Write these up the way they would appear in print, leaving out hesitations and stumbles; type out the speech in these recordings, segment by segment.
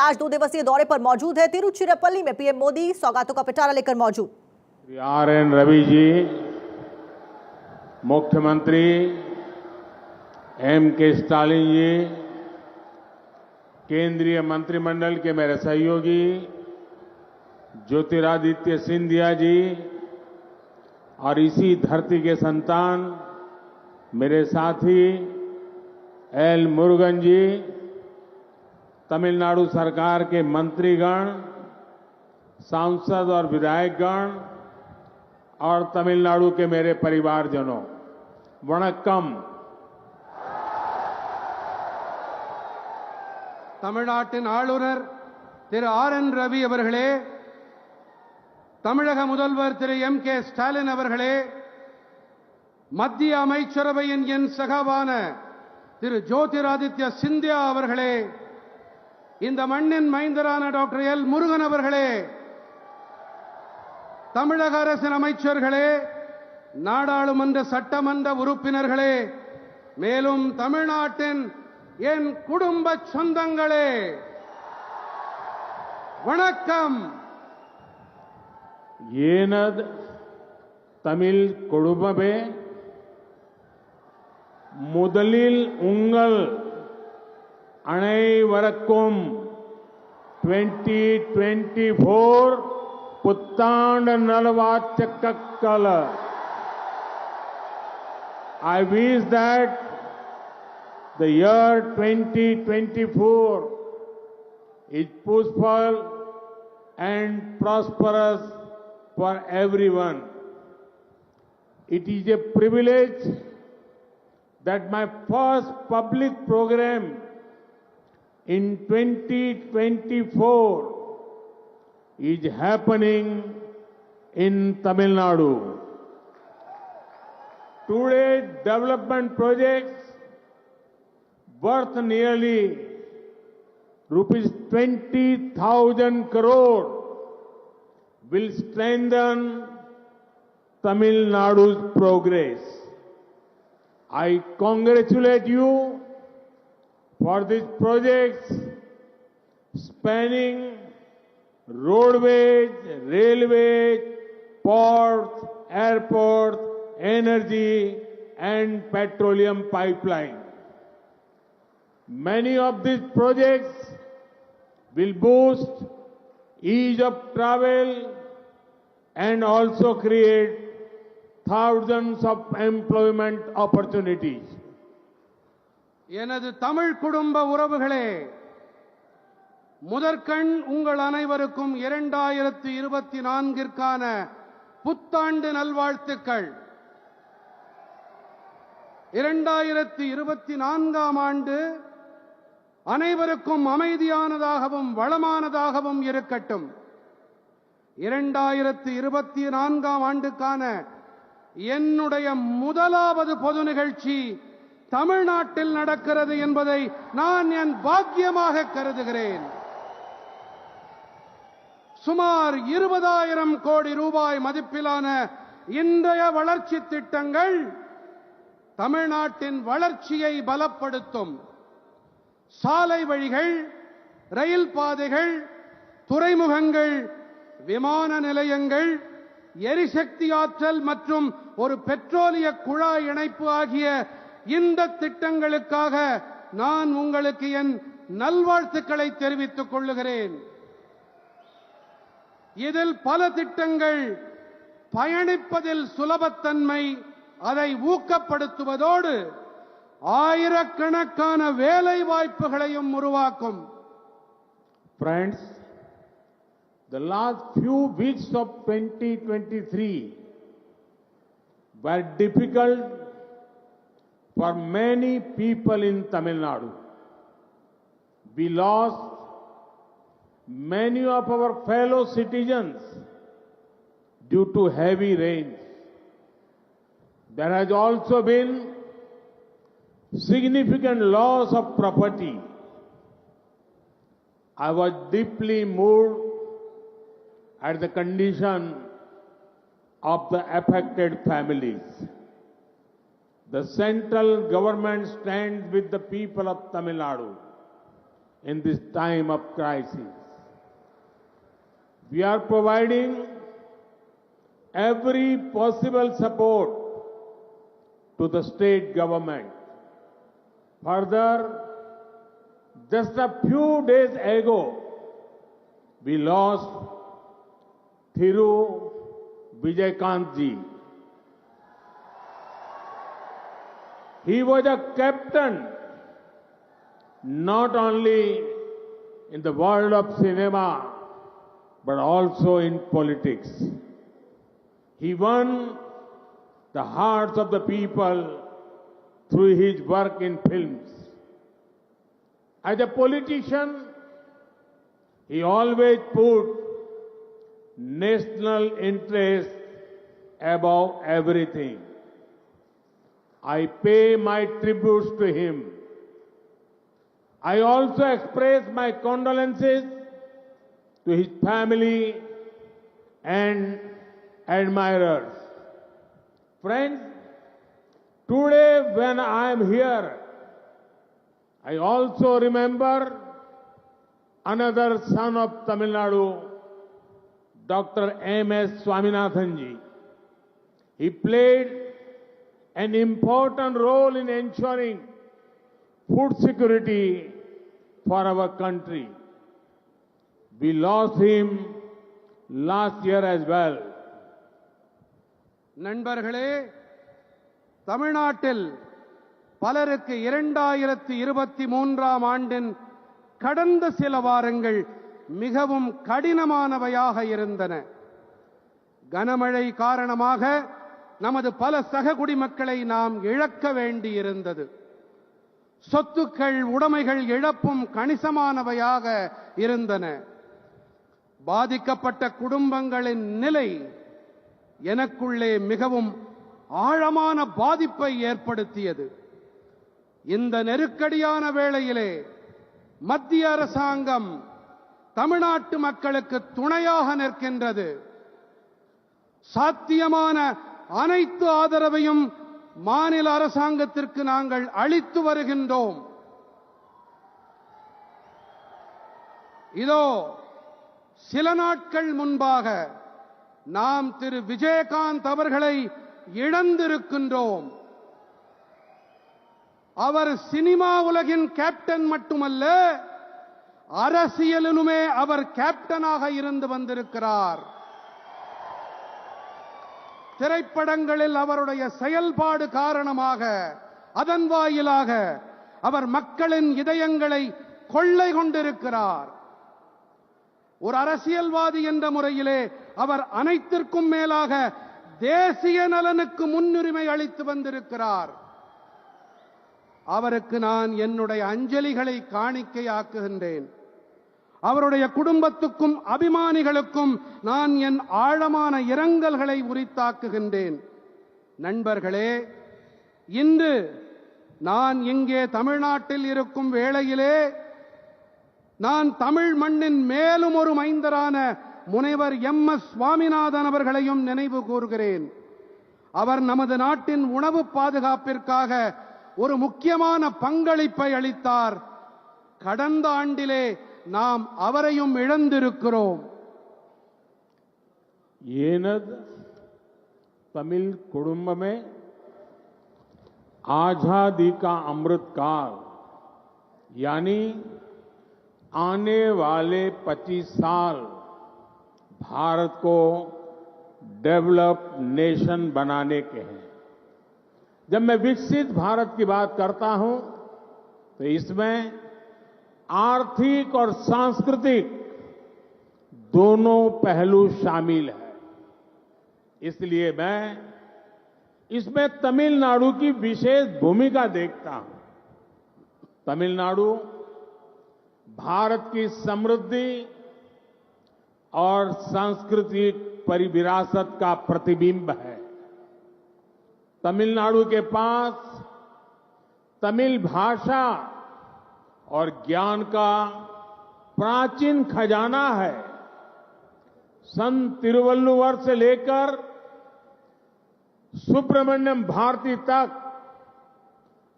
आज 2 दिवसीय दौरे पर मौजूद है। तिरुचिरापल्ली में पीएम मोदी सौगातों का पिटारा लेकर मौजूद। आर.एन. रवि जी, मुख्यमंत्री M.K. स्टालिन जी, केंद्रीय मंत्रिमंडल के मेरे सहयोगी ज्योतिरादित्य सिंधिया जी और इसी धरती के संतान मेरे साथी एल मुरुगन जी, तमिलनाडु सरकार के मंत्रीगण, सांसद और विधायकगण और तमिलनाडु के मेरे परिवारजनों, वणक्कम। தமிழ்நாட்டின் ஆளுநர் திரு ஆர்.என். ரவி அவர்களே, தமிழக முதல்வர் திரு M.K. ஸ்டாலின் அவர்களே, மத்திய அமைச்சரவையின் என் சகாவான திரு ஜோதிராதித்ய சிந்தியா அவர்களே, இந்த மண்ணின் மைந்தரான டாக்டர் எல் முருகன் அவர்களே, தமிழக அரசின் அமைச்சர்களே, நாடாளுமன்ற சட்டமன்ற உறுப்பினர்களே, மேலும் தமிழ்நாட்டின் என் குடும்ப சொந்தங்களே, வணக்கம். ஏனது தமிழ் குடும்பமே முதலில் உங்கள் அனைவருக்கும் 2024 புத்தாண்டு நல்வாழ்த்துக்கள். I wish that the year 2024 is peaceful and prosperous for everyone. It is a privilege that my first public program in 2024 is happening in Tamil Nadu. Today's development projects worth nearly rupees 20,000 crore will strengthen Tamil Nadu's progress. I congratulate you for these projects spanning roadways, railways, ports, airports, energy and petroleum pipeline. Many of these projects will boost ease of travel and also create thousands of employment opportunities. எனது தமிழ் குடும்ப உறவுகளே, முதற்கண் உங்கள் அனைவருக்கும் 2024ற்கான புத்தாண்டு நல்வாழ்த்துக்கள். 2024ஆம் ஆண்டு அனைவருக்கும் அமைதியானதாகவும் வளமானதாகவும் இருக்கட்டும். 2024ஆம் ஆண்டுக்கான என்னுடைய முதலாவது பொது நிகழ்ச்சி தமிழ்நாட்டில் நடக்கிறது என்பதை நான் என் பாக்கியமாக கருதுகிறேன். சுமார் 20,000 கோடி ரூபாய் மதிப்பிலான இன்றைய வளர்ச்சி திட்டங்கள் தமிழ்நாட்டின் வளர்ச்சியை பலப்படுத்தும். சாலை வழிகள், ரயில் பாதைகள், துறைமுகங்கள், விமான நிலையங்கள், எரிசக்தி ஆற்றல் மற்றும் ஒரு பெட்ரோலிய குழாய் இணைப்பு ஆகிய இந்த திட்டங்களுக்காக நான் உங்களுக்கு என் நல்வாழ்த்துக்களை தெரிவித்துக் கொள்ளுகிறேன். இதில் பல திட்டங்கள் பயணிப்பதில் சுலபத்தன்மை, அதை ஊக்கப்படுத்துவதோடு ஆயிரக்கணக்கான வேலை வாய்ப்புகளையும் உருவாக்கும். Friends, the last few weeks of 2023 were difficult for many people in Tamil Nadu. We lost many of our fellow citizens due to heavy rains. There has also been significant loss of property. I was deeply moved at the condition of the affected families. The central government stands with the people of Tamil Nadu. in this time of crisis. We are providing every possible support to the state government. Further, just a few days ago, we lost Thiru Vijayakant ji. He was a captain not only in the world of cinema but also in politics. He won the hearts of the people through his work in films. As a politician, he always put national interest above everything. I pay my tributes to him. I also express my condolences to his family and admirers. Friends, today when I am here, I also remember another son of Tamil Nadu, Dr. M.S. Swaminathan ji. He played an important role in ensuring food security for our country. We lost him last year as well. நண்பர்களே, தமிழ்நாட்டில் பலருக்கு 2023ஆம் ஆண்டின் கடந்த சில வாரங்கள் மிகவும் கடினமானவையாக இருந்தன. கனமழை காரணமாக நமது பல சக குடிமக்களை நாம் இழக்க வேண்டியிருந்தது. சொத்துக்கள், உடைமைகள் இழப்பும் கணிசமானவையாக இருந்தன. பாதிக்கப்பட்ட குடும்பங்களின் நிலை எனக்குள்ளே மிகவும் ஆழமான பாதிப்பை ஏற்படுத்தியது. இந்த நெருக்கடியான வேளையிலே மத்திய அரசாங்கம் தமிழ்நாட்டு மக்களுக்கு துணையாக நிற்கின்றது. சாத்தியமான அனைத்து ஆதரவையும் மாநில அரசாங்கத்திற்கு நாங்கள் அளித்து வருகின்றோம். இதோ சில நாட்கள் முன்பாக நாம் திரு விஜயகாந்த் அவர்களை இழந்திருக்கின்றோம். அவர் சினிமா உலகின் கேப்டன் மட்டுமல்ல, அரசியலிலுமே அவர் கேப்டனாக இருந்து வந்திருக்கிறார். திரைப்படங்களில் அவருடைய செயல்பாடு காரணமாக அதன் வாயிலாக அவர் மக்களின் இதயங்களை கொள்ளை கொண்டிருக்கிறார். ஒரு அரசியல்வாதி என்ற முறையிலே அவர் அனைத்திற்கும் மேலாக தேசிய நலனுக்கு முன்னுரிமை அளித்து வந்திருக்கிறார். அவருக்கு நான் என்னுடைய அஞ்சலிகளை காணிக்கையாக்குகின்றேன். அவருடைய குடும்பத்துக்கும் அபிமானிகளுக்கும் நான் என் ஆழமான இரங்கல்களை உரித்தாக்குகின்றேன். நண்பர்களே, இன்று நான் இங்கே தமிழ்நாட்டில் இருக்கும் வேளையிலே நான் தமிழ் மண்ணின் மேலும் ஒரு மைந்தரான முனைவர் M.S. சுவாமிநாதன் அவர்களையும் நினைவு கூர்கிறேன். அவர் நமது நாட்டின் உணவு பாதுகாப்பிற்காக ஒரு முக்கியமான பங்களிப்பை அளித்தார். கடந்த ஆண்டிலே நாம் அவரையும் இழந்திருக்கிறோம். येनद तमिल कुडुंब में आजादी का अमृत काल यानी आने वाले 25 साल भारत को डेवलप्ड नेशन बनाने के हैं. जब मैं विकसित भारत की बात करता हूं तो इसमें आर्थिक और सांस्कृतिक दोनों पहलू शामिल हैं. इसलिए मैं इसमें तमिलनाडु की विशेष भूमिका देखता हूं. तमिलनाडु भारत की समृद्धि और सांस्कृतिक परिविरासत का प्रतिबिंब है. तमिलनाडु के पास तमिल भाषा और ज्ञान का प्राचीन खजाना है. संत तिरुवल्लुवर से लेकर सुब्रमण्यम भारती तक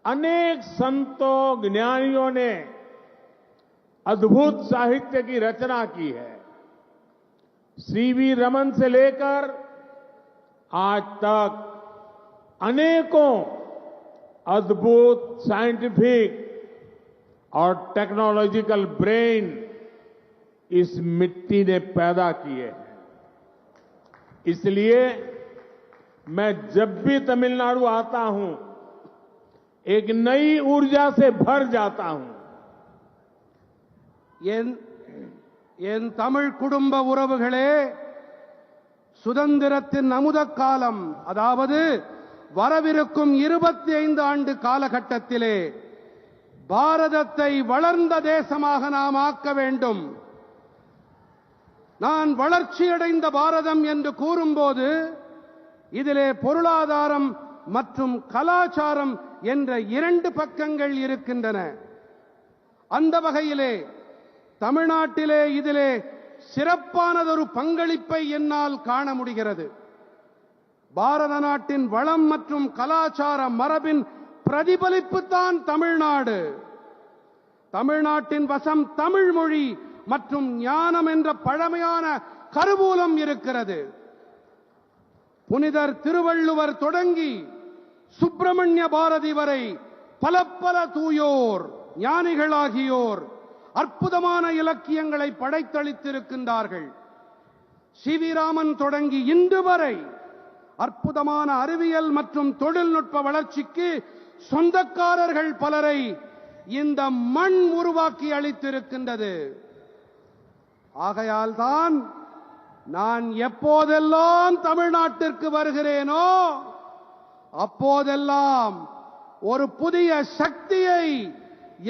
अनेक संतों ज्ञानियों ने अद्भुत साहित्य की रचना की है। सीवी रमन से लेकर आज तक अनेकों अद्भुत साइंटिफिक और टेक्नोलॉजिकल ब्रेन इस मिट्टी ने पैदा किए हैं। इसलिए मैं जब भी तमिलनाडु आता हूं, एक नई ऊर्जा से भर जाता हूं। என் தமிழ் குடும்ப உறவுகளே, சுதந்திரத்தின் அமுத காலம், அதாவது வரவிருக்கும் 25 ஆண்டு காலகட்டத்திலே பாரதத்தை வளர்ந்த தேசமாக நாம் ஆக்க வேண்டும். நான் வளர்ச்சியடைந்த பாரதம் என்று கூறும்போது இதிலே பொருளாதாரம் மற்றும் கலாச்சாரம் என்ற 2 பக்கங்கள் இருக்கின்றன. அந்த வகையிலே தமிழ்நாட்டிலே இதிலே சிறப்பானதொரு பங்களிப்பை என்னால் காண முடிகிறது. பாரத நாட்டின் வளம் மற்றும் கலாச்சார மரபின் பிரதிபலிப்புத்தான் தமிழ்நாடு. தமிழ்நாட்டின் வசம் தமிழ் மொழி மற்றும் ஞானம் என்ற பழமையான கருவூலம் இருக்கிறது. புனிதர் திருவள்ளுவர் தொடங்கி சுப்பிரமணிய பாரதி வரை பல பல தூயோர் ஞானிகளாகியோர் அற்புதமான இலக்கியங்களை படைத்தளித்திருக்கின்றார்கள். சிவி ராமன் தொடங்கி இன்று வரை அற்புதமான அறிவியல் மற்றும் தொழில்நுட்ப வளர்ச்சிக்கு சொந்தக்காரர்கள் பலரை இந்த மண் உருவாக்கி அளித்திருக்கின்றது. ஆகையால் தான் நான் எப்போதெல்லாம் தமிழ்நாட்டிற்கு வருகிறேனோ அப்போதெல்லாம் ஒரு புதிய சக்தியை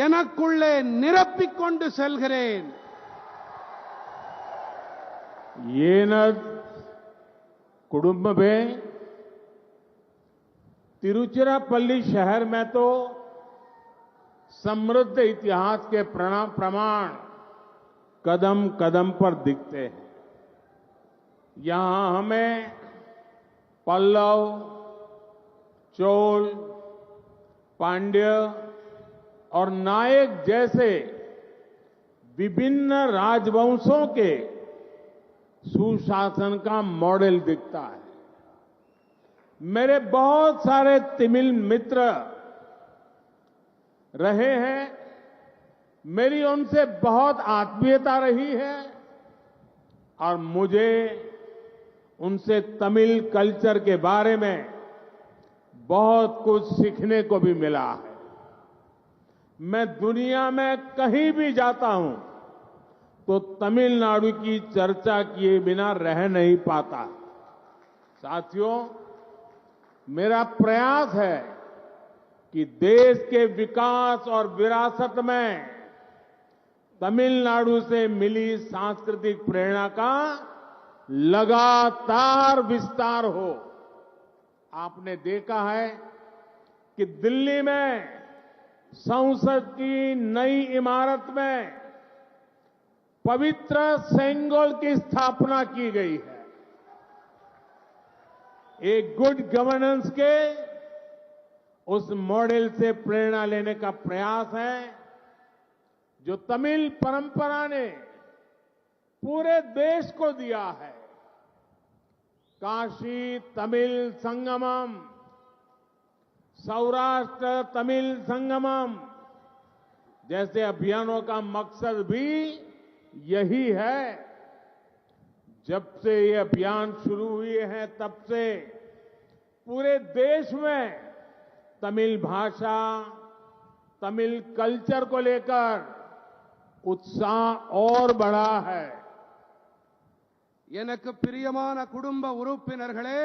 எனக்குள்ளே நிரப்பிக் கொண்டு செல்கிறேன். येनद कुडुम्ब में तिरुचिरापल्ली शहर में तो समृद्ध इतिहास के प्रमाण कदम कदम पर दिखते हैं। यहां हमें पल्लव, चोल, पांड्य और नायक जैसे विभिन्न राजवंशों के सुशासन का मॉडल दिखता है। मेरे बहुत सारे तमिल मित्र रहे हैं, मेरी उनसे बहुत आत्मीयता रही है और मुझे उनसे तमिल कल्चर के बारे में बहुत कुछ सीखने को भी मिला है। मैं दुनिया में कहीं भी जाता हूं तो तमिलनाडु की चर्चा किए बिना रह नहीं पाता। साथियों, मेरा प्रयास है कि देश के विकास और विरासत में तमिलनाडु से मिली सांस्कृतिक प्रेरणा का लगातार विस्तार हो। आपने देखा है कि दिल्ली में संसद की नई इमारत में पवित्र सेंगोल की स्थापना की गई है। एक गुड गवर्नेंस के उस मॉडल से प्रेरणा लेने का प्रयास है जो तमिल परंपरा ने पूरे देश को दिया है। काशी तमिल संगमम, सौराष्ट्र तमिल संगमम जैसे अभियानों का मकसद भी यही है। जब से ये अभियान शुरू हुए हैं तब से पूरे देश में तमिल भाषा, तमिल कल्चर को लेकर उत्साह और बढ़ा है। எனக்கு பிரியமான குடும்ப உறுப்பினர்களே,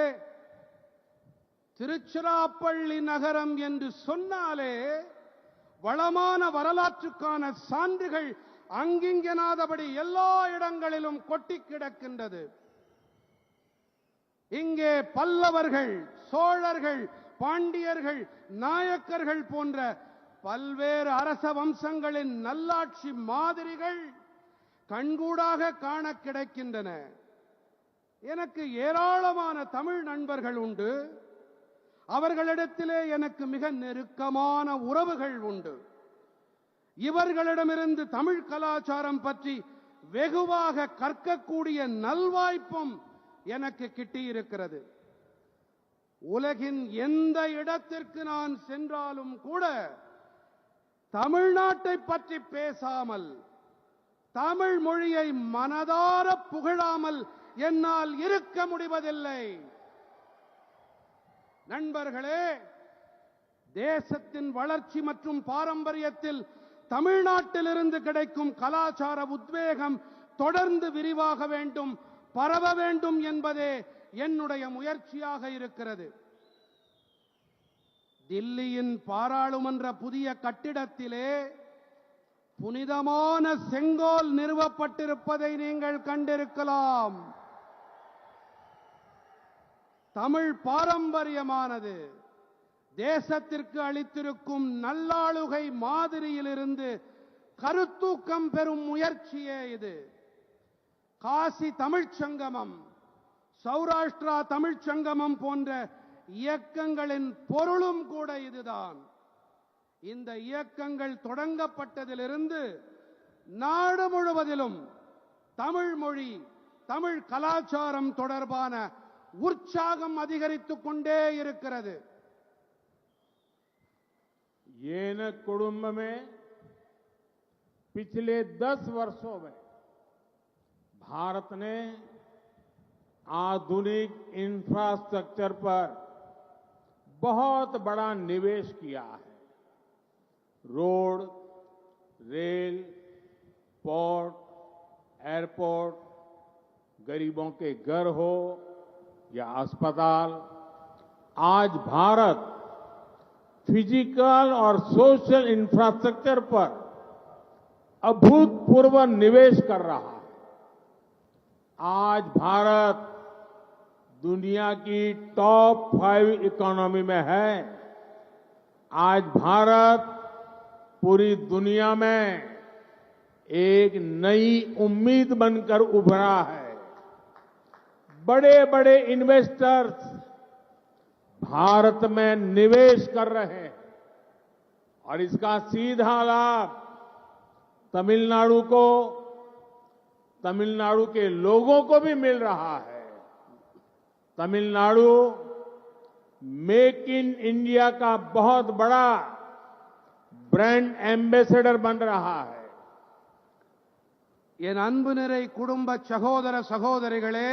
திருச்சிராப்பள்ளி நகரம் என்று சொன்னாலே வளமான வரலாற்றுக்கான சான்றுகள் அங்கிங்கெனாதபடி எல்லா இடங்களிலும் கொட்டி கிடக்கின்றது. இங்கே பல்லவர்கள், சோழர்கள், பாண்டியர்கள், நாயக்கர்கள் போன்ற பல்வேறு அரச வம்சங்களின் நல்லாட்சி மாதிரிகள் கண்கூடாக காண கிடைக்கின்றன. எனக்கு ஏராளமான தமிழ் நண்பர்கள் உண்டு. அவர்களிடத்திலே எனக்கு மிக நெருக்கமான உறவுகள் உண்டு. இவர்களிடமிருந்து தமிழ் கலாச்சாரம் பற்றி வெகுவாக கற்கக்கூடிய நல்வாய்ப்பும் எனக்கு கிட்டியிருக்கிறது. உலகின் எந்த இடத்திற்கு நான் சென்றாலும் கூட தமிழ்நாட்டை பற்றி பேசாமல், தமிழ் மொழியை மனதார புகழாமல் என்னால் இருக்க முடிவதில்லை. நண்பர்களே, தேசத்தின் வளர்ச்சி மற்றும் பாரம்பரியத்தில் தமிழ்நாட்டிலிருந்து கிடைக்கும் கலாச்சார உத்வேகம் தொடர்ந்து விரிவாக வேண்டும், பரவ வேண்டும் என்பதே என்னுடைய முயற்சியாக இருக்கிறது. தில்லியின் பாராளுமன்ற புதிய கட்டிடத்திலே புனிதமான செங்கோல் நிறுவப்பட்டிருப்பதை நீங்கள் கண்டிருக்கலாம். தமிழ் பாரம்பரியமானது தேசத்திற்கு அளித்திருக்கும் நல்லாளுகை மாதிரியிலிருந்து கருத்தூக்கம் பெறும் முயற்சியே இது. காசி தமிழ்ச் சங்கமம், சௌராஷ்டிரா தமிழ்ச் சங்கமம் போன்ற இயக்கங்களின் பொருளும் கூட இதுதான். இந்த இயக்கங்கள் தொடங்கப்பட்டதிலிருந்து நாடு முழுவதிலும் தமிழ் மொழி, தமிழ் கலாச்சாரம் தொடர்பான உற்சாகம் அதிகரித்துக் கொண்டே இருக்கிறது. येन कुडुंब में पिछले 10 वर्षों में भारत ने आधुनिक इंफ्रास्ट्रक्चर पर बहुत बड़ा निवेश किया है. रोड, रेल, पोर्ट, एयरपोर्ट, गरीबों के घर हो या अस्पताल, आज भारत फिजिकल और सोशल इंफ्रास्ट्रक्चर पर अभूतपूर्व निवेश कर रहा है. आज भारत दुनिया की टॉप 5 इकोनॉमी में है. आज भारत पूरी दुनिया में एक नई उम्मीद बनकर उभरा है. बड़े बड़े इन्वेस्टर्स भारत में निवेश कर रहे हैं और इसका सीधा लाभ तमिलनाडु को, तमिलनाडु के लोगों को भी मिल रहा है. तमिलनाडु मेक इन इंडिया का बहुत बड़ा ब्रांड एम्बेसडर बन रहा है. என் அன்பு நிறை குடும்ப சகோதர சகோதரிகளே,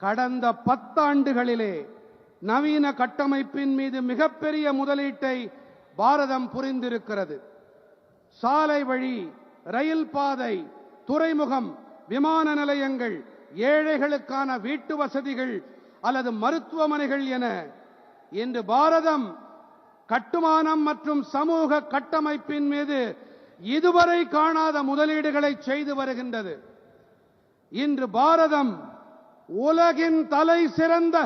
கடந்த 10 ஆண்டுகளிலே நவீன கட்டமைப்பின் மீது மிகப்பெரிய முதலீட்டை பாரதம் புரிந்திருக்கிறது. சாலை வழி, ரயில் பாதை, துறைமுகம், விமான நிலையங்கள், ஏழைகளுக்கான வீட்டு வசதிகள் அல்லது மருத்துவமனைகள் என இன்று பாரதம் கட்டுமானம் மற்றும் சமூக கட்டமைப்பின் மீது இதுவரை காணாத முதலீடுகளை செய்து வருகின்றது. இன்று பாரதம் உலகின் தலை சிறந்த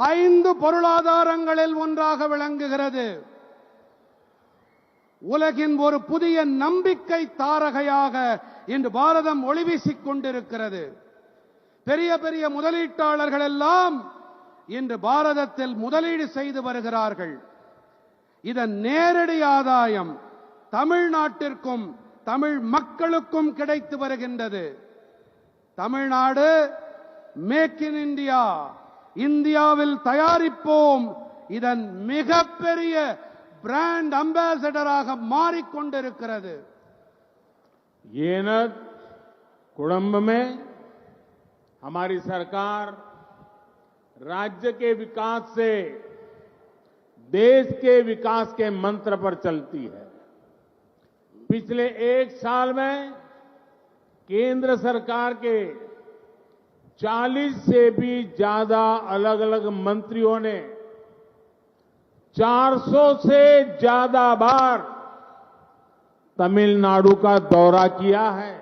5 பொருளாதாரங்களில் ஒன்றாக விளங்குகிறது. உலகின் ஒரு புதிய நம்பிக்கை தாரகையாக இன்று பாரதம் ஒளிவீசிக் கொண்டிருக்கிறது. பெரிய பெரிய முதலீட்டாளர்கள் எல்லாம் இன்று பாரதத்தில் முதலீடு செய்து வருகிறார்கள். இதன் நேரடி ஆதாயம் தமிழ்நாட்டிற்கும் தமிழ் மக்களுக்கும் கிடைத்து வருகின்றது. தமிழ்நாடு மேக் இன் இந்தியா, இந்தியாவில் தயாரிப்போம், இதன் மிகப்பெரிய பிராண்ட் அம்பாசடராக மாறிக்கொண்டிருக்கிறது. येन कुडुंब में हमारी सरकार राज्य के विकास से देश के विकास के मंत्र पर चलती है. पिछले 1 साल में केंद्र सरकार के 40 से भी ज्यादा अलग अलग मंत्रियों ने 400 से ज्यादा बार तमिलनाडु का दौरा किया है.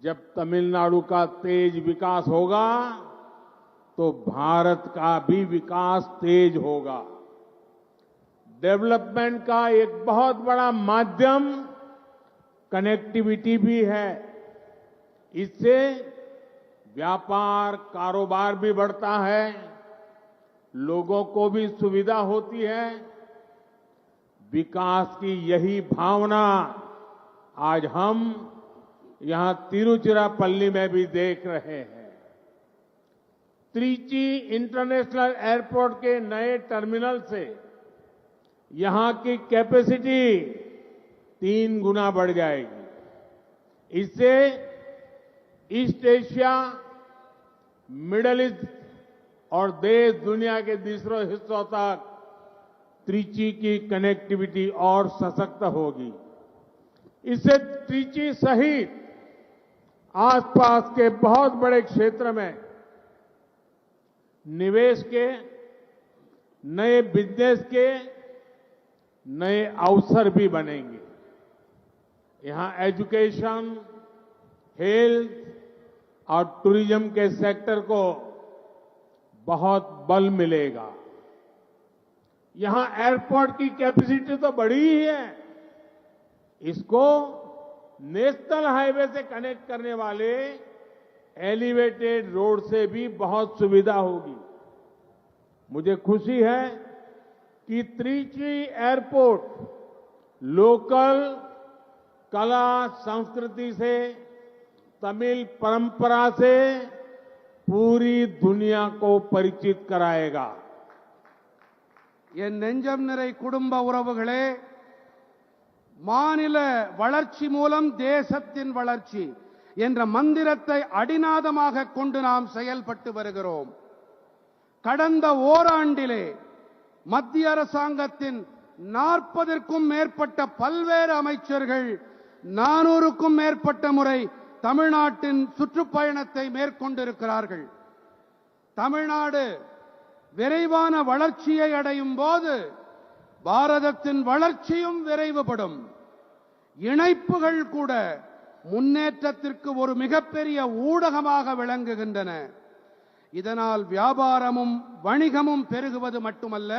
जब तमिलनाडु का तेज विकास होगा तो भारत का भी विकास तेज होगा. डेवलपमेंट का एक बहुत बड़ा माध्यम कनेक्टिविटी भी है. इससे व्यापार, कारोबार भी बढ़ता है, लोगों को भी सुविधा होती है. विकास की यही भावना आज हम यहां तिरुचिरापल्ली में भी देख रहे हैं। त्रिची इंटरनेशनल एयरपोर्ट के नए टर्मिनल से यहां की कैपेसिटी 3 गुना बढ़ जाएगी। इससे ईस्ट एशिया, मिडिल ईस्ट और देश दुनिया के दूसरे हिस्सों तक त्रिची की कनेक्टिविटी और सशक्त होगी। इससे त्रिची सहित आसपास के बहुत बड़े क्षेत्र में निवेश के, नए बिजनेस के नए अवसर भी बनेंगे। यहां एजुकेशन, हेल्थ और टूरिज्म के सेक्टर को बहुत बल मिलेगा। यहां एयरपोर्ट की कैपेसिटी तो बड़ी ही है, इसको नेशनल हाईवे से कनेक्ट करने वाले एलिवेटेड रोड से भी बहुत सुविधा होगी। मुझे खुशी है कि त्रिची एयरपोर्ट लोकल कला संस्कृति से, तमिल परंपरा से पूरी दुनिया को परिचित कराएगा। என் நெஞ்சம் நிறை குடும்ப உறவுகளே, மாநில வளர்ச்சி மூலம் தேசத்தின் வளர்ச்சி என்ற மந்திரத்தை அடிநாதமாக கொண்டு நாம் செயல்பட்டு வருகிறோம். கடந்த ஓராண்டிலே மத்திய அரசாங்கத்தின் 40க்கும் மேற்பட்ட பல்வேறு அமைச்சர்கள் 400க்கும் மேற்பட்ட முறை தமிழ்நாட்டின் சுற்றுப்பயணத்தை மேற்கொண்டிருக்கிறார்கள். தமிழ்நாடு விரைவான வளர்ச்சியை அடையும் போது பாரதத்தின் வளர்ச்சியும் விரைவுபடும். இணைப்புகள் கூட முன்னேற்றத்திற்கு ஒரு மிகப்பெரிய ஊடகமாக விளங்குகின்றன. இதனால் வியாபாரமும் வணிகமும் பெருகுவது மட்டுமல்ல,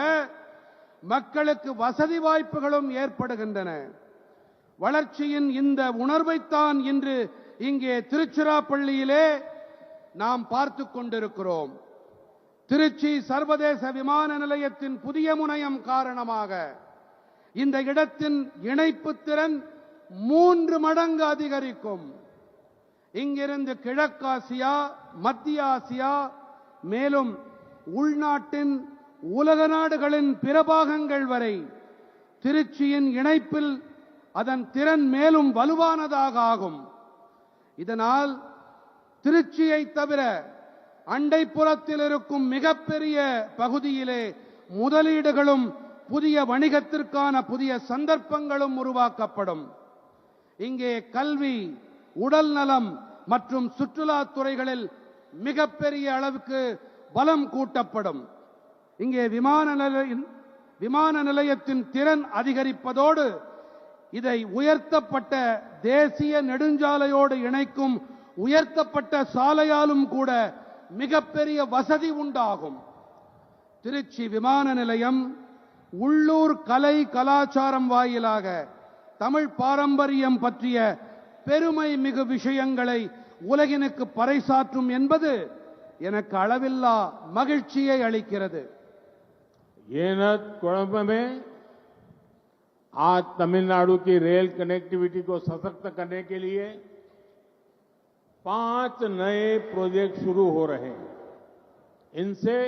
மக்களுக்கு வசதி வாய்ப்புகளும் ஏற்படுகின்றன. வளர்ச்சியின் இந்த உணர்வைத்தான் இன்று இங்கே திருச்சிராப்பள்ளியிலே நாம் பார்த்துக் கொண்டிருக்கிறோம். திருச்சி சர்வதேச விமான நிலையத்தின் புதிய முனையம் காரணமாக இந்த இடத்தின் இணைப்பு திறன் 3 மடங்கு அதிகரிக்கும். இங்கிருந்து கிழக்காசியா, மத்திய ஆசியா, மேலும் உள்நாட்டின் உலக நாடுகளின் பிற பாகங்கள் வரை திருச்சியின் இணைப்பில் அதன் திறன் மேலும் வலுவானதாக ஆகும். இதனால் திருச்சியை தவிர அண்டைப்புறத்தில் இருக்கும் மிகப்பெரிய பகுதியிலே முதலீடுகளும் புதிய வணிகத்திற்கான புதிய சந்தர்ப்பங்களும் உருவாக்கப்படும். இங்கே கல்வி, உடல் நலம் மற்றும் சுற்றுலா துறைகளில் மிகப்பெரிய அளவுக்கு பலம் கூட்டப்படும். இங்கே விமான நிலையத்தின் திறன் அதிகரிப்பதோடு இதை உயர்த்தப்பட்ட தேசிய நெடுஞ்சாலையோடு இணைக்கும் உயர்த்தப்பட்ட சாலையாலும் கூட மிகப்பெரிய வசதி உண்டாகும். திருச்சி விமான நிலையம் உள்ளூர் கலை கலாச்சாரம் வாயிலாக தமிழ் பாரம்பரியம் பற்றிய பெருமை மிகு விஷயங்களை உலகினுக்கு பறைசாற்றும் என்பது எனக்கு அளவில்லா மகிழ்ச்சியை அளிக்கிறது. कुड़म में आज तमिलनाडु की रेल कनेक्टिविटी को सशक्त करने के लिए 5 नए प्रोजेक्ट शुरू हो रहे हैं। इनसे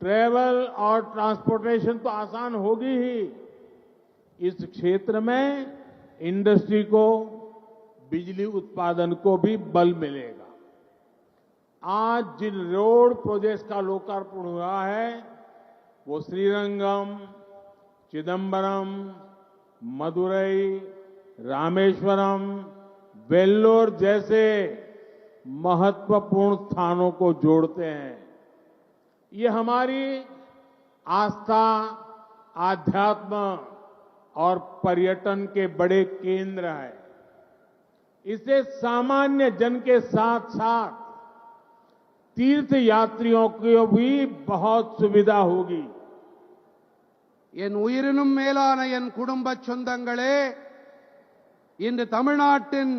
ट्रैवल और ट्रांसपोर्टेशन तो आसान होगी ही, इस क्षेत्र में इंडस्ट्री को, बिजली उत्पादन को भी बल मिलेगा। आज जिन रोड प्रोजेक्ट्स का लोकार्पण हुआ है वो श्रीरंगम, चिदंबरम, मदुरई, रामेश्वरम, वेल्लोर जैसे महत्वपूर्ण स्थानों को जोड़ते हैं। ये हमारी आस्था, आध्यात्म और पर्यटन के बड़े केंद्र हैं। इससे सामान्य जन के साथ साथ तीर्थ यात्रियों को भी बहुत सुविधा होगी। என் உயிரினும் மேலான என் குடும்ப சொந்தங்களே, இன்று தமிழ்நாட்டின்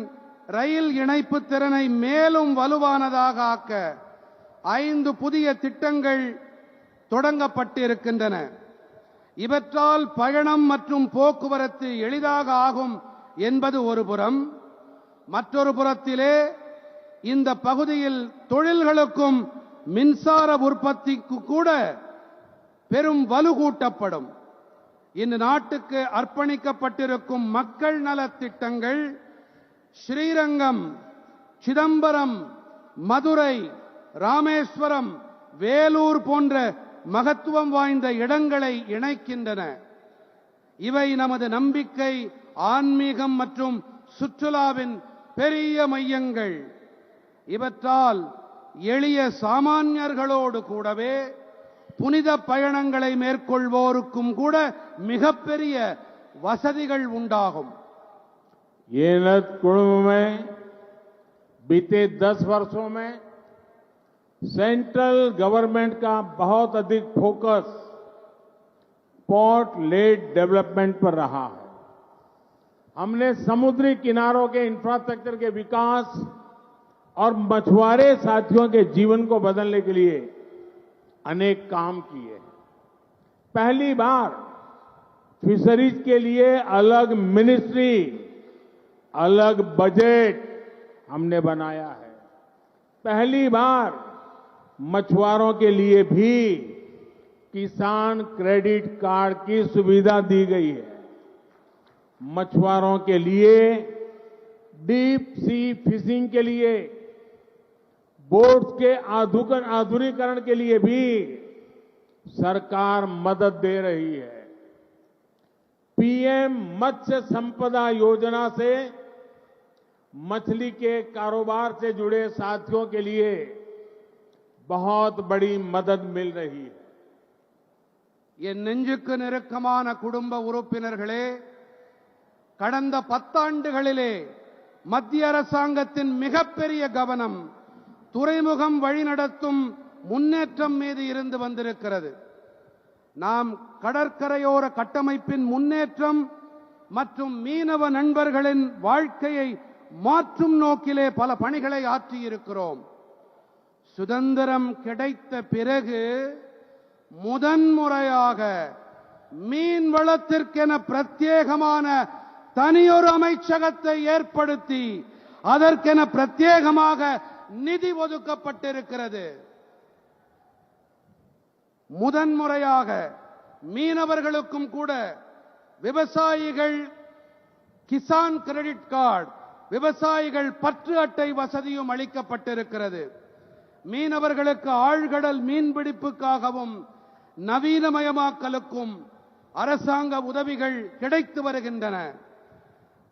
ரயில் இணைப்பு திறனை மேலும் வலுவானதாக ஆக்க 5 புதிய திட்டங்கள் தொடங்கப்பட்டிருக்கின்றன. இவற்றால் பயணம் மற்றும் போக்குவரத்து எளிதாக ஆகும் என்பது ஒரு புறம். மற்றொரு புறத்திலே இந்த பகுதியில் தொழில்களுக்கும் மின்சார உற்பத்திக்கு கூட பெரும் வலுகூட்டப்படும். இந்த நாட்டுக்கு அர்ப்பணிக்கப்பட்டிருக்கும் மக்கள் நலத் திட்டங்கள் ஸ்ரீரங்கம், சிதம்பரம், மதுரை, ராமேஸ்வரம், வேலூர் போன்ற மகத்துவம் வாய்ந்த இடங்களை இணைக்கின்றன. இவை நமது நம்பிக்கை, ஆன்மீகம் மற்றும் சுற்றுலாவின் பெரிய மையங்கள். இவற்றால் எளிய சாமானியர்களோடு கூடவே புனித பயணங்களை மேற்கொள்வோருக்கும் கூட மிகப்பெரிய வசதிகள் உண்டாகும். येनत कुंभ में बीते 10 वर्षों में सेंट्रल गवर्नमेंट का बहुत अधिक फोकस पोर्ट लेड डेवलपमेंट पर रहा है. हमने समुद्री किनारों के इंफ्रास्ट्रक्चर के विकास और मछुआरे साथियों के जीवन को बदलने के लिए अनेक काम किए. पहली बार फिशरीज के लिए अलग मिनिस्ट्री, अलग बजट हमने बनाया है. पहली बार मछुआरों के लिए भी किसान क्रेडिट कार्ड की सुविधा दी गई है. मछुआरों के लिए डीप सी फिशिंग के लिए बोट्स के आधुनिकीकरण के लिए भी सरकार मदद दे रही है. पीएम मत्स्य संपदा योजना से मछली के कारोबार से जुड़े साथियों के लिए बहुत बड़ी मदद मिल रही है. என் நெஞ்சுக்கு நெருக்கமான குடும்ப உறுப்பினர்களே, கடந்த 10 ஆண்டுகளிலே மத்திய அரசாங்கத்தின் மிகப்பெரிய கவனம் துறைமுகம் வழிநடத்தும் முன்னேற்றம் மீது இருந்து வந்திருக்கிறது. நாம் கடற்கரையோர கட்டமைப்பின் முன்னேற்றம் மற்றும் மீனவ நண்பர்களின் வாழ்க்கையை மாற்றும் நோக்கிலே பல பணிகளை ஆற்றியிருக்கிறோம். சுதந்திரம் கிடைத்த பிறகு முதன்முறையாக மீன் வளத்திற்கென பிரத்யேகமான தனியொரு அமைச்சகத்தை ஏற்படுத்தி அதற்கென பிரத்யேகமாக நிதி ஒதுக்கப்பட்டிருக்கிறது. முதன்முறையாக மீனவர்களுக்கும் கூட விவசாயிகள் கிசான் கிரெடிட் கார்டு, விவசாயிகள் பற்று அட்டை வசதியும் அளிக்கப்பட்டிருக்கிறது. மீனவர்களுக்கு ஆழ்கடல் மீன்பிடிப்புக்காகவும் நவீனமயமாக்கலுக்கும் அரசாங்க உதவிகள் கிடைத்து வருகின்றன.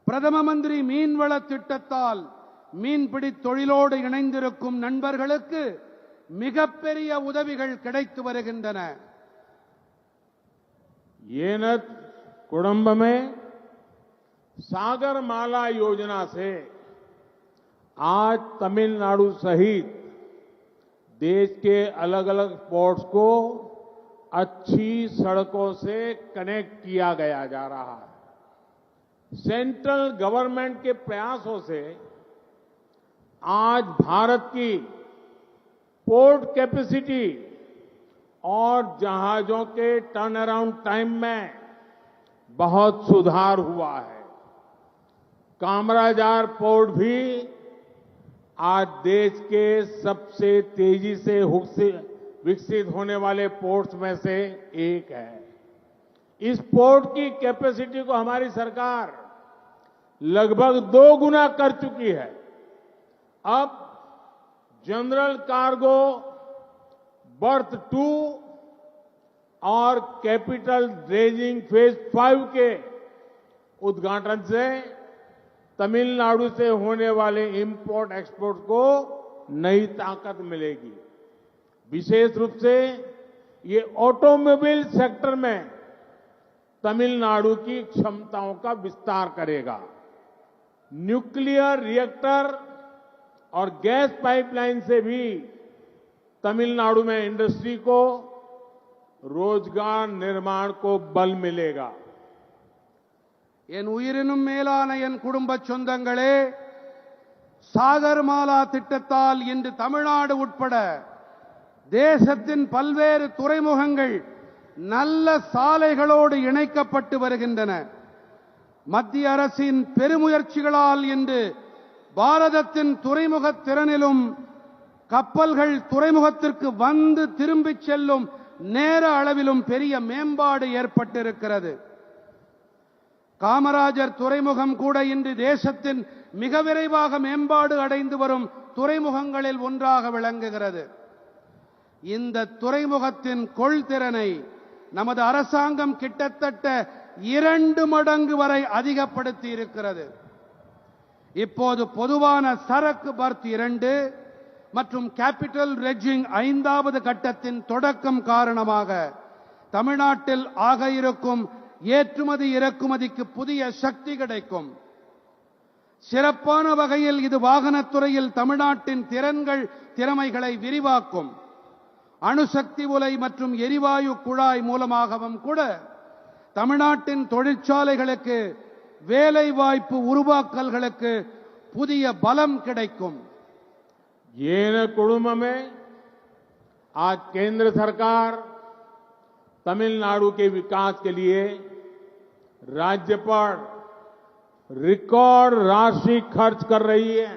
பிரதம மந்திரி மீன்வள திட்டத்தால் மீன்பிடி தொழிலோடு இணைந்திருக்கும் நண்பர்களுக்கு மிகப்பெரிய உதவிகள் கிடைத்து வருகின்றன. येनत कुडुंब में सागरमाला योजना से आज तमिलनाडु सहित देश के अलग अलग पोर्ट्स को अच्छी सड़कों से कनेक्ट किया गया जा रहा है. सेंट्रल गवर्नमेंट के प्रयासों से आज भारत की पोर्ट कैपेसिटी और जहाजों के टर्न अराउंड टाइम में बहुत सुधार हुआ है. कामराजार पोर्ट भी आज देश के सबसे तेजी से विकसित होने वाले पोर्ट्स में से एक है. इस पोर्ट की कैपेसिटी को हमारी सरकार लगभग 2 गुना कर चुकी है. अब जनरल कार्गो बर्थ 2 और कैपिटल ड्रेजिंग फेज 5 के उद्घाटन से तमिलनाडु से होने वाले इंपोर्ट एक्सपोर्ट को नई ताकत मिलेगी. विशेष रूप से ये ऑटोमोबाइल सेक्टर में तमिलनाडु की क्षमताओं का विस्तार करेगा. न्यूक्लियर रिएक्टर और गैस पाइपलाइन से भी तमिलनाडु में इंडस्ट्री को रोजगार निर्माण को बल मिलेगा. என் உயிரினும் மேலான என் குடும்ப சொந்தங்களே, சாகர்மாலா திட்டத்தால் இன்று தமிழ்நாடு உட்பட தேசத்தின் பல்வேறு துறைமுகங்கள் நல்ல சாலைகளோடு இணைக்கப்பட்டு வருகின்றன. மத்திய அரசின் பெருமுயற்சிகளால் இன்று பாரதத்தின் துறைமுக திறனிலும் கப்பல்கள் துறைமுகத்திற்கு வந்து திரும்பிச் செல்லும் நேர அளவிலும் பெரிய மேம்பாடு ஏற்பட்டிருக்கிறது. காமராஜர் துறைமுகம் கூட இன்று தேசத்தின் மிக விரைவாக மேம்பாடு அடைந்து வரும் துறைமுகங்களில் ஒன்றாக விளங்குகிறது. இந்த துறைமுகத்தின் கொள்திறனை நமது அரசாங்கம் கிட்டத்தட்ட 2 மடங்கு வரை அதிகப்படுத்தி இருக்கிறது. இப்போது பொதுவான சரக்கு பர்த் 2 மற்றும் கேபிட்டல் ரெட்ஜிங் 5வது கட்டத்தின் தொடக்கம் காரணமாக தமிழ்நாட்டில் ஆக இருக்கும் ஏற்றுமதி இறக்குமதிக்கு புதிய சக்தி கிடைக்கும். சிறப்பான வகையில் இது வாகனத்துறையில் தமிழ்நாட்டின் திறமைகளை விரிவாக்கும். அணுசக்தி உலை மற்றும் எரிவாயு குழாய் மூலமாகவும் கூட தமிழ்நாட்டின் தொழிற்சாலைகளுக்கு வேலை வாய்ப்பு உருவாக்கல்களுக்கு புதிய பலம் கிடைக்கும். येन कुडुम में आज केंद्र सरकार तमिलनाडु के विकास के लिए राज्य पर रिकॉर्ड राशि खर्च कर रही है.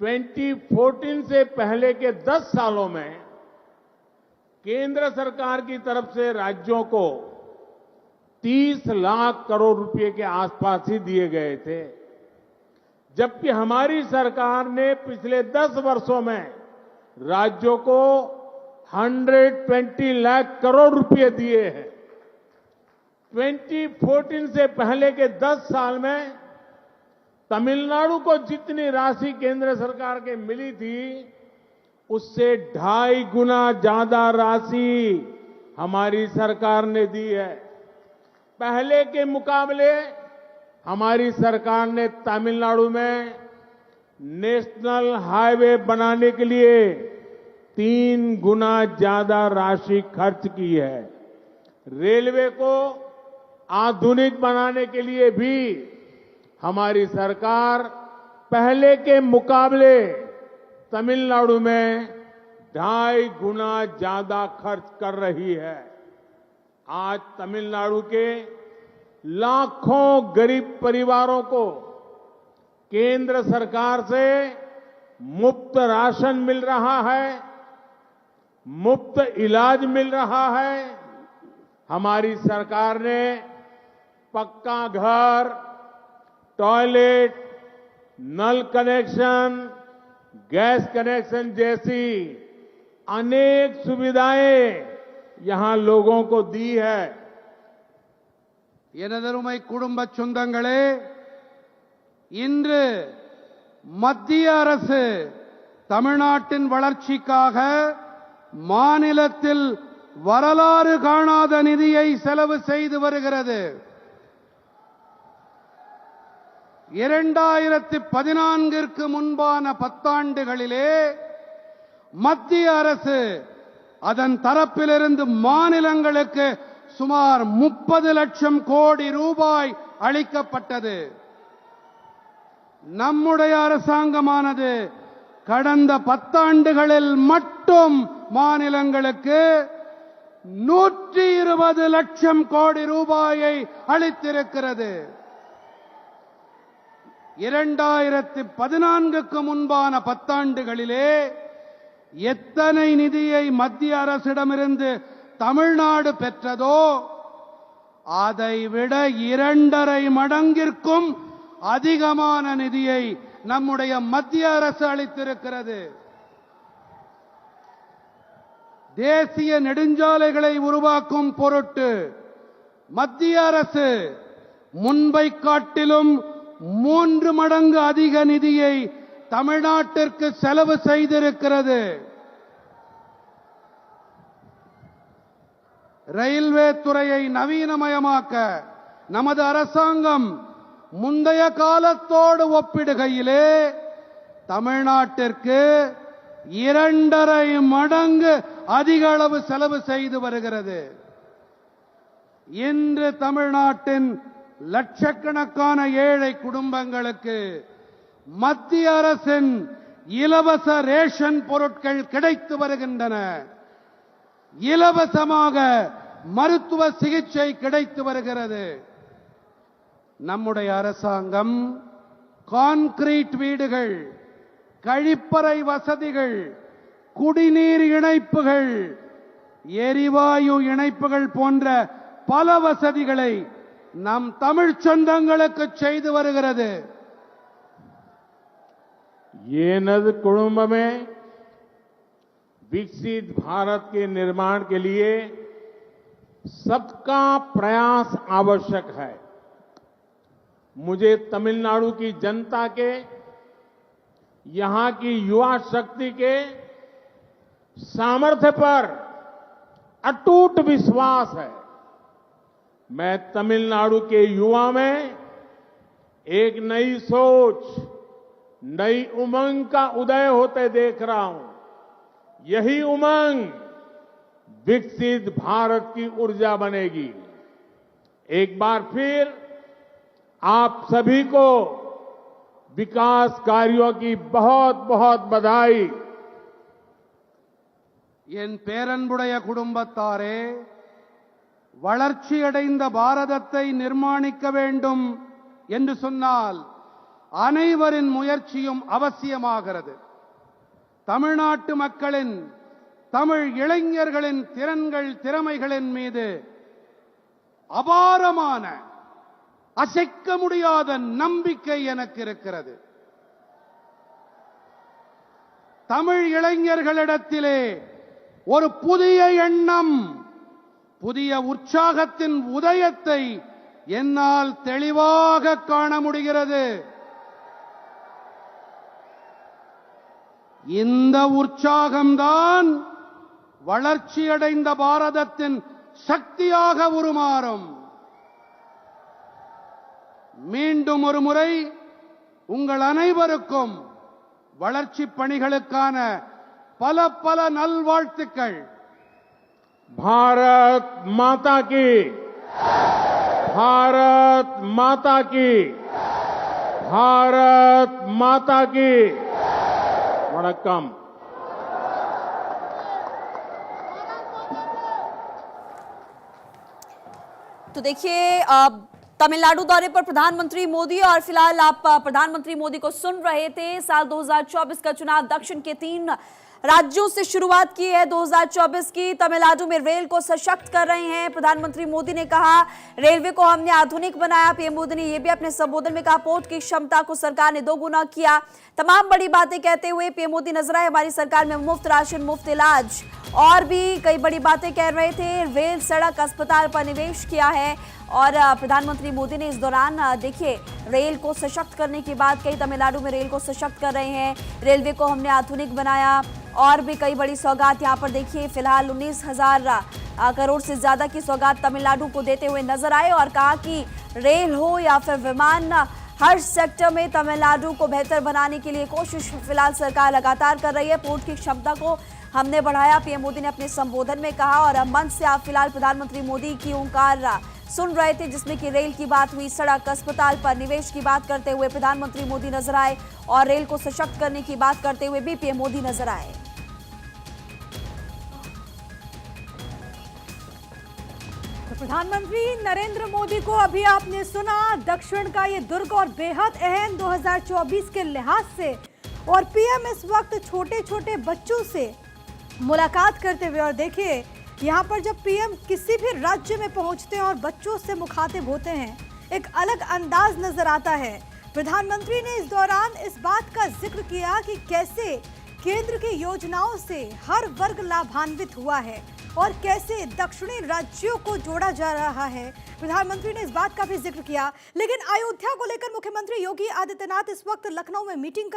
2014 से पहले के 10 सालों में केंद्र सरकार की तरफ से राज्यों को 30 लाख करोड़ रुपए के आसपास ही दिए गए थे, जबकि हमारी सरकार ने पिछले 10 वर्षों में राज्यों को 120 लाख करोड़ रुपए दिए हैं. 2014 से पहले के 10 साल में तमिलनाडु को जितनी राशि केंद्र सरकार के मिली थी, उससे 2.5 गुना ज्यादा राशि हमारी सरकार ने दी है. पहले के मुकाबले हमारी सरकार ने तमिलनाडु में नेशनल हाईवे बनाने के लिए 3 गुना ज्यादा राशि खर्च की है. रेलवे को आधुनिक बनाने के लिए भी हमारी सरकार पहले के मुकाबले तमिलनाडु में 2.5 गुना ज्यादा खर्च कर रही है. आज तमिलनाडु के लाखों गरीब परिवारों को केंद्र सरकार से मुफ्त राशन मिल रहा है, मुफ्त इलाज मिल रहा है. हमारी सरकार ने पक्का घर, टॉयलेट, नल कनेक्शन, गैस कनेक्शन जैसी अनेक सुविधाएं यहां लोगों को दी है. எனதருமை குடும்ப சொந்தங்களே, இன்று மத்திய அரசு தமிழ்நாட்டின் வளர்ச்சிக்காக மாநிலத்தில் வரலாறு காணாத நிதியை செலவு செய்து வருகிறது. 2014ற்கு முன்பான 10 ஆண்டுகளிலே மத்திய அரசு அதன் தரப்பிலிருந்து மாநிலங்களுக்கு சுமார் 30 லட்சம் கோடி ரூபாய் அளிக்கப்பட்டது. நம்முடைய அரசாங்கமானது கடந்த 10 ஆண்டுகளில் மட்டும் மாநிலங்களுக்கு 120 லட்சம் கோடி ரூபாயை அளித்திருக்கிறது. 2014க்கு முன்பான 10 ஆண்டுகளிலே எத்தனை நிதியை மத்திய அரசிடமிருந்து தமிழ்நாடு பெற்றதோ அதைவிட 2.5 மடங்கிற்கும் அதிகமான நிதியை நம்முடைய மத்திய அரசு அளித்திருக்கிறது. தேசிய நெடுஞ்சாலைகளை உருவாக்கும் பொருட்டு மத்திய அரசு முன்பை காட்டிலும் 3 மடங்கு அதிக நிதியை தமிழ்நாட்டிற்கு செலவு செய்திருக்கிறது. ரயில்வே துறையை நவீனமயமாக்க நமது அரசாங்கம் முந்தைய காலத்தோடு ஒப்பிடுகையிலே தமிழ்நாட்டிற்கு 2.5 மடங்கு அதிக அளவு செலவு செய்து வருகிறது. இன்று தமிழ்நாட்டின் லட்சக்கணக்கான ஏழை குடும்பங்களுக்கு மத்திய அரசின் இலவச ரேஷன் பொருட்கள் கிடைத்து வருகின்றன. இலவசமாக மருத்துவ சிகிச்சை கிடைத்து வருகிறது. நம்முடைய அரசாங்கம் கான்கிரீட் வீடுகள், கழிப்பறை வசதிகள், குடிநீர் இணைப்புகள், எரிவாயு இணைப்புகள் போன்ற பல வசதிகளை நம் தமிழ் சொந்தங்களுக்கு செய்து வருகிறது. येनद कुटुंब में विकसित भारत के निर्माण के लिए सबका प्रयास आवश्यक है. मुझे तमिलनाडु की जनता के, यहां की युवा शक्ति के सामर्थ्य पर अटूट विश्वास है. मैं तमिलनाडु के युवा में एक नई सोच, नई उमंग का उदय होते देख रहा हूं. यही उमंग विकसित भारत की ऊर्जा बनेगी. एक बार फिर आप सभी को विकास कार्यों की बहुत बहुत बधाई. என் பேரன்புடைய குடும்பத்தாரே, வளர்ச்சியடைந்த பாரதத்தை நிர்மாணிக்க வேண்டும் என்று சொன்னால் அனைவரின் முயற்சியும் அவசியமாகிறது. தமிழ்நாட்டு மக்களின், தமிழ் இளைஞர்களின் திறன்கள், திறமைகளின் மீது அபாரமான, அசைக்க முடியாத நம்பிக்கை எனக்கு இருக்கிறது. தமிழ் இளைஞர்களிடத்திலே ஒரு புதிய எண்ணம், புதிய உற்சாகத்தின் உதயத்தை என்னால் தெளிவாக காண முடிகிறது. இந்த உற்சாகம்தான் வளர்ச்சியடைந்த பாரதத்தின் சக்தியாக உருமாறும். மீண்டும் ஒரு முறை உங்கள் அனைவருக்கும் வளர்ச்சி பணிகளுக்கான பல பல நல்வாழ்த்துக்கள். भारत माता की, भारत माता की, भारत माता की. वणक्कम. तो देखिए, तमिलनाडु दौरे पर प्रधानमंत्री मोदी, और फिलहाल आप प्रधानमंत्री मोदी को सुन रहे थे. साल 2024 का चुनाव दक्षिण के 3 राज्यों से शुरुआत की है 2024 की. तमिलनाडु में रेल को सशक्त कर रहे हैं प्रधानमंत्री मोदी ने कहा. रेलवे को हमने आधुनिक बनाया. पीएम मोदी ने यह भी अपने संबोधन में कहा. पोर्ट की क्षमता को सरकार ने 2 गुना किया. तमाम बड़ी बातें कहते हुए पीएम मोदी नजर आए. हमारी सरकार में मुफ्त राशन, मुफ्त इलाज और भी कई बड़ी बातें कह रहे थे. रेल, सड़क, अस्पताल पर निवेश किया है. और प्रधानमंत्री मोदी ने इस दौरान देखिए रेल को सशक्त करने की बात कही. तमिलनाडु में रेल को सशक्त कर रहे हैं. रेलवे को हमने आधुनिक बनाया और भी कई बड़ी सौगात यहाँ पर देखिए. फिलहाल 19,000 करोड़ से ज्यादा की सौगात तमिलनाडु को देते हुए नजर आए और कहा कि रेल हो या फिर विमान, हर सेक्टर में तमिलनाडु को बेहतर बनाने के लिए कोशिश फिलहाल सरकार लगातार कर रही है. पोर्ट की क्षमता को हमने बढ़ाया, पीएम मोदी ने अपने संबोधन में कहा. और मंच से आप फिलहाल प्रधानमंत्री मोदी की ओंकार सुन रहे थे, जिसमें कि रेल की बात हुई. सड़क, अस्पताल पर निवेश की बात करते हुए प्रधानमंत्री मोदी नजर आए और रेल को सशक्त करने की बात करते हुए भी पीएम मोदी नजर आए. तो प्रधानमंत्री नरेंद्र मोदी को अभी आपने सुना. दक्षिण का ये दुर्ग और बेहद अहम 2024 के लिहाज से. और पीएम इस वक्त छोटे छोटे बच्चों से मुलाकात करते हुए, और देखिए यहाँ पर जब पीएम किसी भी राज्य में पहुँचते हैं और बच्चों से मुखातिब होते हैं, एक अलग अंदाज नजर आता है. प्रधानमंत्री ने इस दौरान इस बात का जिक्र किया कि कैसे केंद्र की योजनाओं से हर वर्ग लाभान्वित हुआ है और कैसे दक्षिणी राज्यों को जोड़ा जा रहा है. प्रधानमंत्री ने इस बात का भी जिक्र किया. लेकिन अयोध्या को लेकर मुख्यमंत्री योगी आदित्यनाथ इस वक्त लखनऊ में मीटिंग